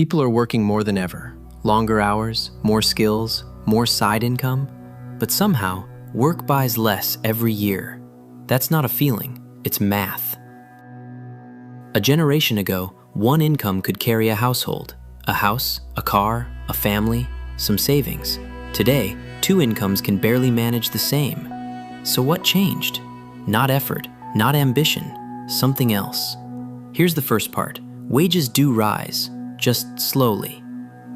People are working more than ever. Longer hours, more skills, more side income. But somehow, work buys less every year. That's not a feeling, it's math. A generation ago, one income could carry a household. A house, a car, a family, some savings. Today, two incomes can barely manage the same. So what changed? Not effort, not ambition, something else. Here's the first part. Wages do rise, just slowly.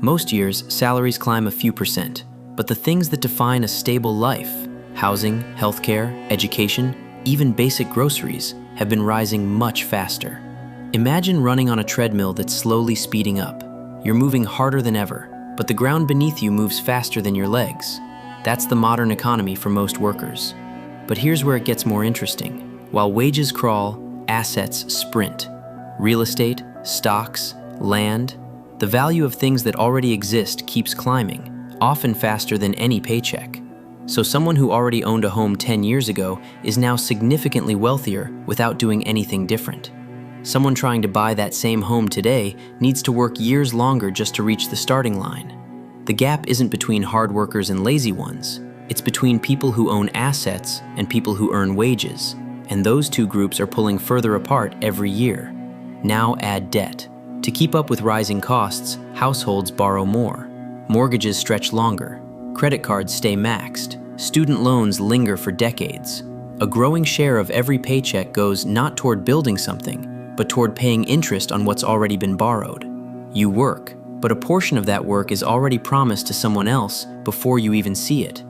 Most years, salaries climb a few percent, but the things that define a stable life, housing, healthcare, education, even basic groceries, have been rising much faster. Imagine running on a treadmill that's slowly speeding up. You're moving harder than ever, but the ground beneath you moves faster than your legs. That's the modern economy for most workers. But here's where it gets more interesting. While wages crawl, assets sprint. Real estate, stocks, land, the value of things that already exist keeps climbing, often faster than any paycheck. So someone who already owned a home 10 years ago is now significantly wealthier without doing anything different. Someone trying to buy that same home today needs to work years longer just to reach the starting line. The gap isn't between hard workers and lazy ones. It's between people who own assets and people who earn wages, and those two groups are pulling further apart every year. Now add debt. To keep up with rising costs, households borrow more. Mortgages stretch longer. Credit cards stay maxed. Student loans linger for decades. A growing share of every paycheck goes not toward building something, but toward paying interest on what's already been borrowed. You work, but a portion of that work is already promised to someone else before you even see it.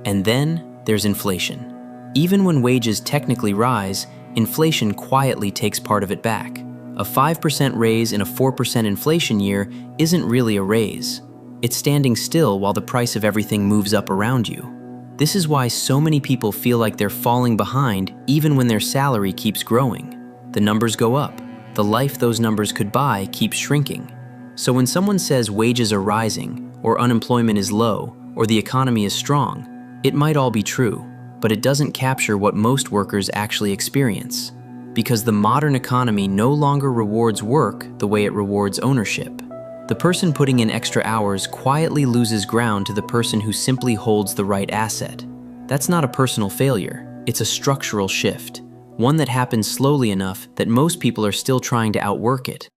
And then there's inflation. Even when wages technically rise, inflation quietly takes part of it back. A 5% raise in a 4% inflation year isn't really a raise. It's standing still while the price of everything moves up around you. This is why so many people feel like they're falling behind even when their salary keeps growing. The numbers go up. The life those numbers could buy keeps shrinking. So when someone says wages are rising, or unemployment is low, or the economy is strong, it might all be true, but it doesn't capture what most workers actually experience. Because the modern economy no longer rewards work the way it rewards ownership. The person putting in extra hours quietly loses ground to the person who simply holds the right asset. That's not a personal failure, it's a structural shift. One that happens slowly enough that most people are still trying to outwork it.